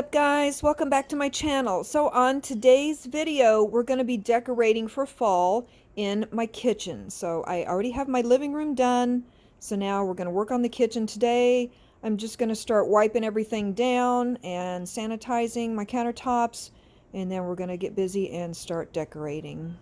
up, guys? Welcome back to my channel. So on today's video, we're going to be decorating for fall in my kitchen. So I already have my living room done. So now we're going to work on the kitchen today. I'm just going to start wiping everything down and sanitizing my countertops. And then we're going to get busy and start decorating.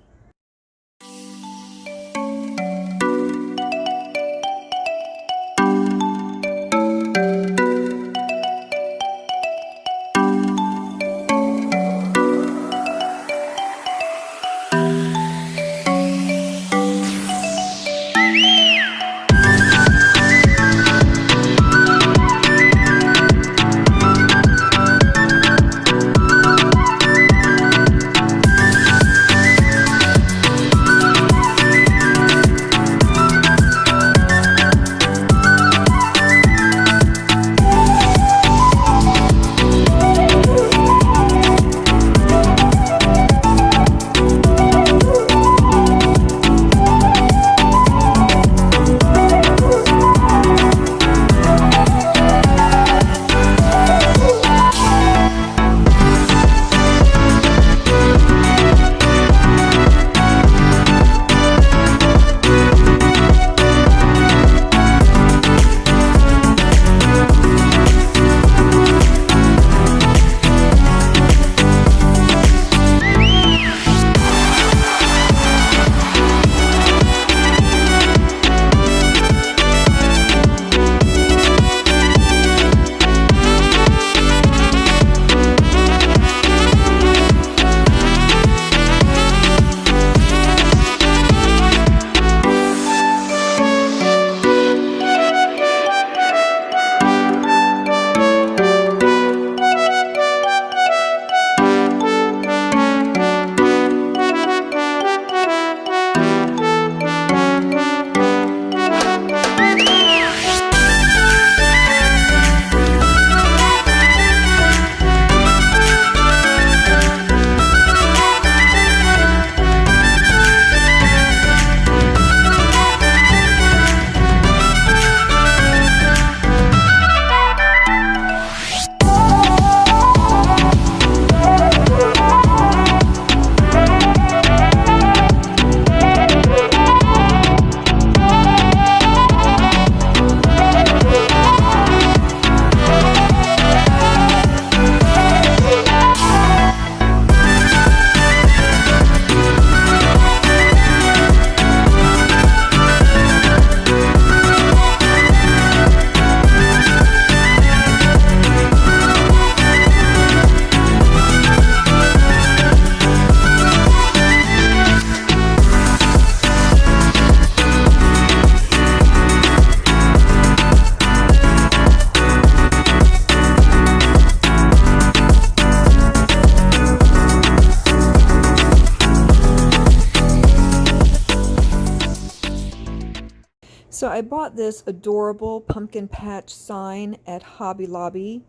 So I bought this adorable pumpkin patch sign at Hobby Lobby,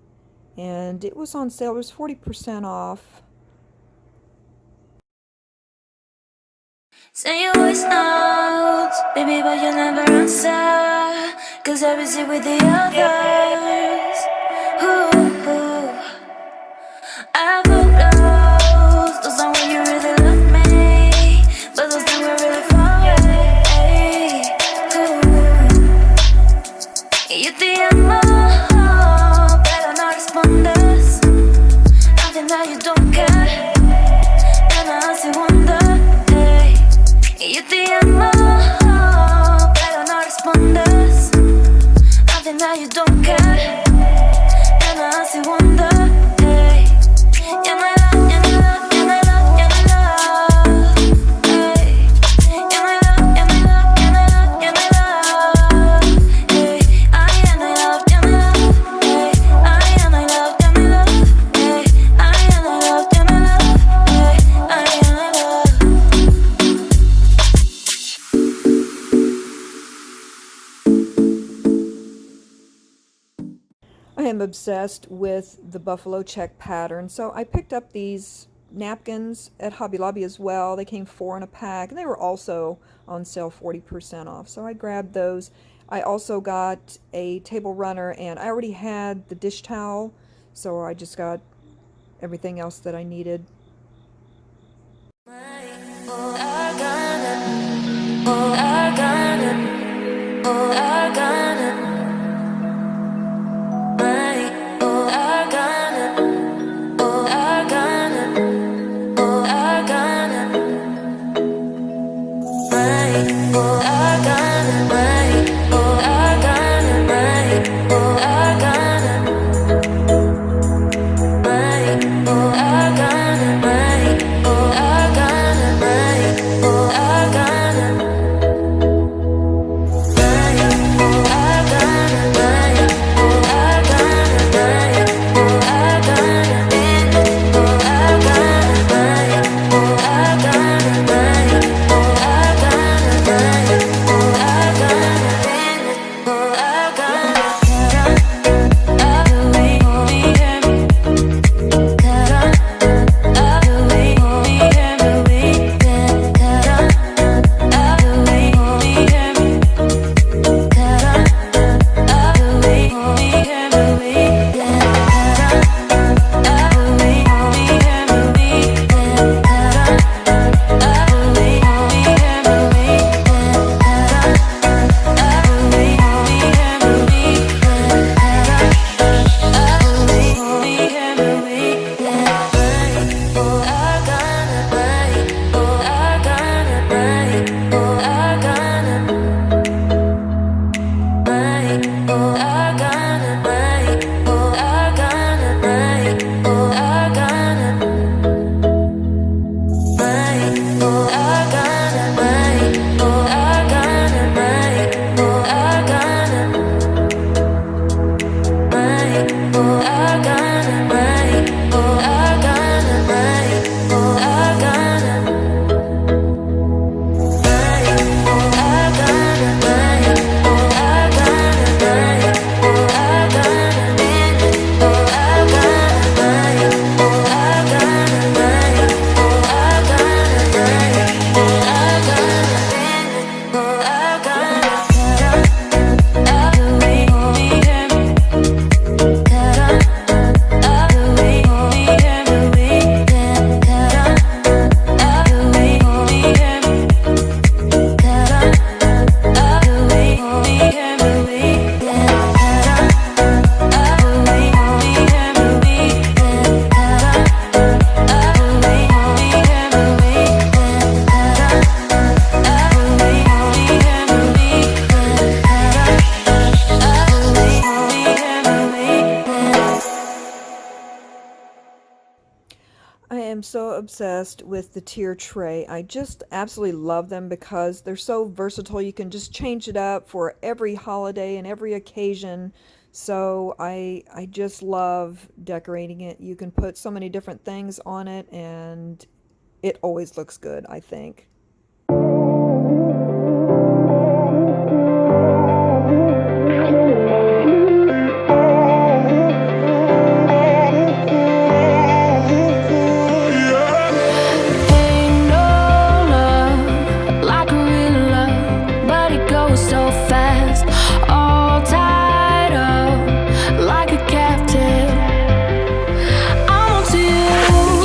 and it was on sale. It was 40% off. Say your voice notes, baby, but you never answer. Cause I was here with the others. Ooh, I photos, those aren't when you really love me, but those that were really far away. Yo te amo, pero no respondes. Nothing that you don't care, and I hace wonder. Yo te amo, pero no respondes. Nothing that you don't care, and I hace wonder. Ya no hay love, ya no hay love, ya no hay love, ya no hay love. Ya no hay love, ya no hay love, ya no hay love, ya no hay love. Ay, ya no hay love, ya no hay love. Ay, ya no hay love, ya no hay love. Ay, ya no hay love, ya no hay love. Ay, ya no hay love. I am obsessed with the buffalo check pattern, so I picked up these napkins at Hobby Lobby as well. They came 4 in a pack, and they were also on sale 40% off, so I grabbed those. I also got a table runner, and I already had the dish towel, so I just got everything else that I needed. I am so obsessed with the tier tray. I just absolutely love them because they're so versatile. You can just change it up for every holiday and every occasion. So I just love decorating it. You can put so many different things on it and it always looks good, I think.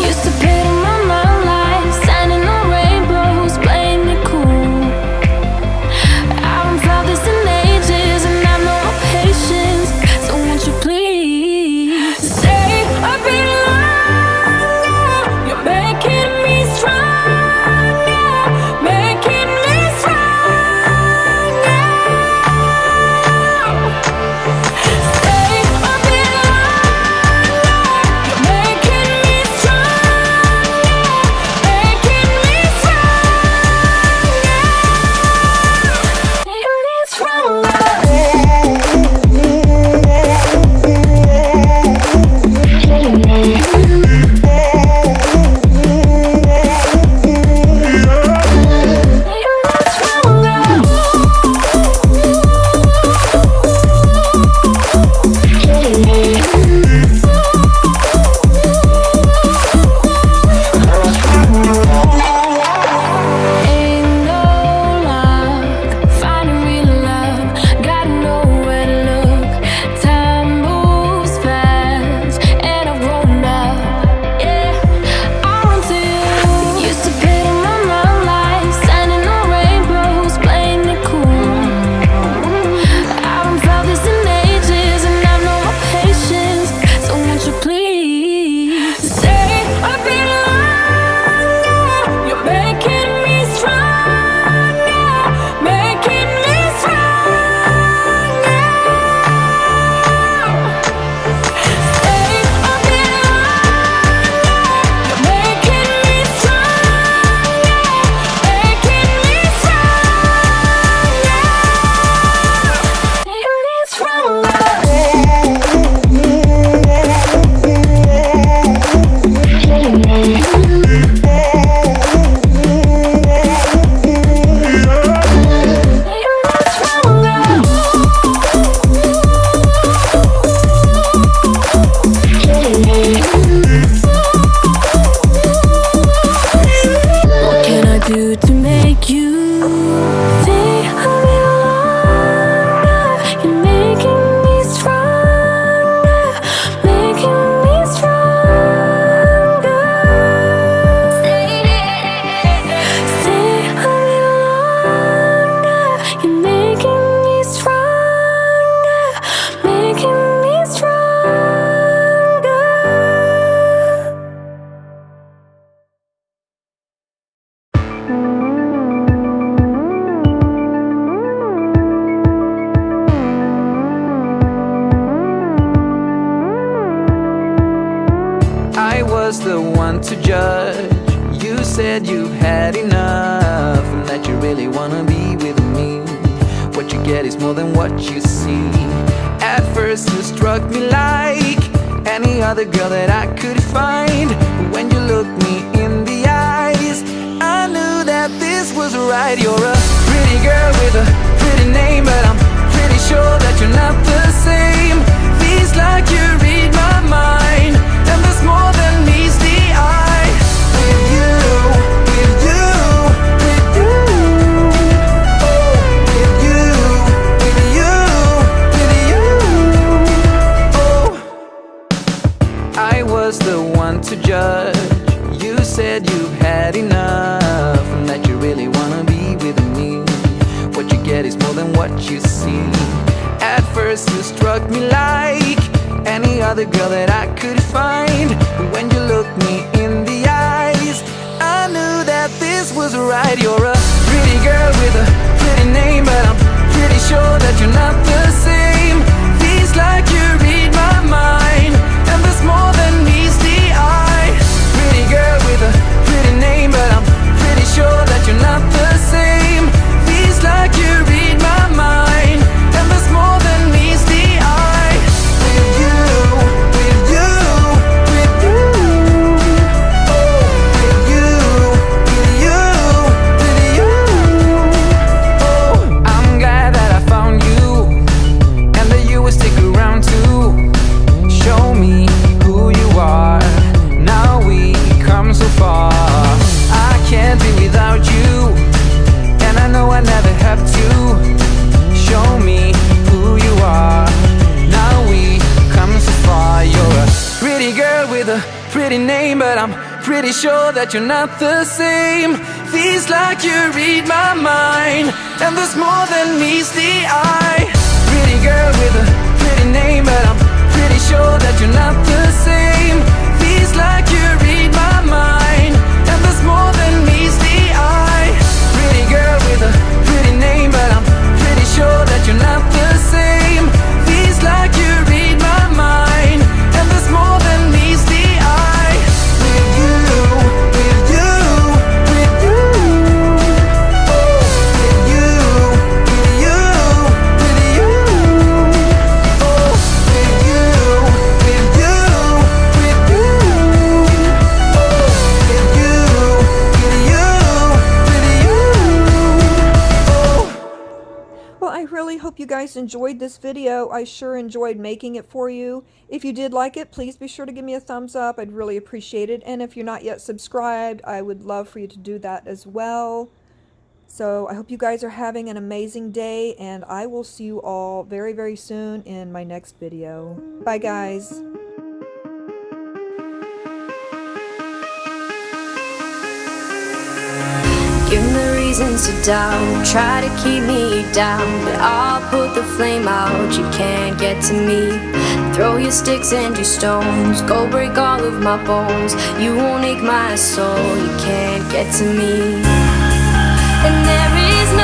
Used to pit in my mind like standing on rainbows. one to judge. You said you've had enough and that you really wanna be with me. What you get is more than what you see. At first you struck me like any other girl that I could find. But when you looked me in the eyes, I knew that this was right. You're a pretty girl with a pretty name, but I'm pretty sure that you're not the same. Feels like you read my mind, and there's more than meets the eye. With you, with you, with you, oh, with you, with you, with you, oh. I was the one to judge. You said you've had enough and that you really wanna be with me. What you get is more than what you see. At first you struck me like any other girl that I could find. But when you looked me in the eyes, I knew that this was right. You're a pretty girl with a pretty name, but I'm pretty sure that you're not the same. Feels like you read my mind, and there's more than meets the eye. Pretty girl with a pretty name, but I'm pretty sure that you're not the same. Feels like you read my mind, and there's more than meets the eye. With you, with you, with you, oh, with you, with you, with you, oh. I'm glad that I found you, and that you would stick around too. Show me who you are. Now we come so far. I can't be without you, and I know I never have to. Show me who you are. Now we come so far. You're a pretty girl with a pretty name, but I'm pretty sure that you're not the same. Feels like you read my mind, and there's more than meets the eye. Pretty girl with a pretty name, but I'm pretty sure that you're not the same. Feels like you read my mind, and there's more than meets the eye. Pretty girl with a pretty name, but I'm pretty sure that you're not the same. Feels like you read my mind, and there's more than meets the eye. With you, with you, with you, oh, with you, with you, with you, oh, with you, with you, with you, oh, with you, with you, with you, oh. Well, I really hope you guys enjoyed this video. I sure enjoyed making it for you. If you did like it, please be sure to give me a thumbs up. I'd really appreciate it. And if you're not yet subscribed, I would love for you to do that as well. So I hope you guys are having an amazing day, and I will see you all very, very soon in my next video. Bye, guys. Give me reasons to doubt, try to keep me down, but I'll put the flame out, you can't get to me. Throw your sticks and your stones, go break all of my bones. You won't ache my soul, you can't get to me. And there is no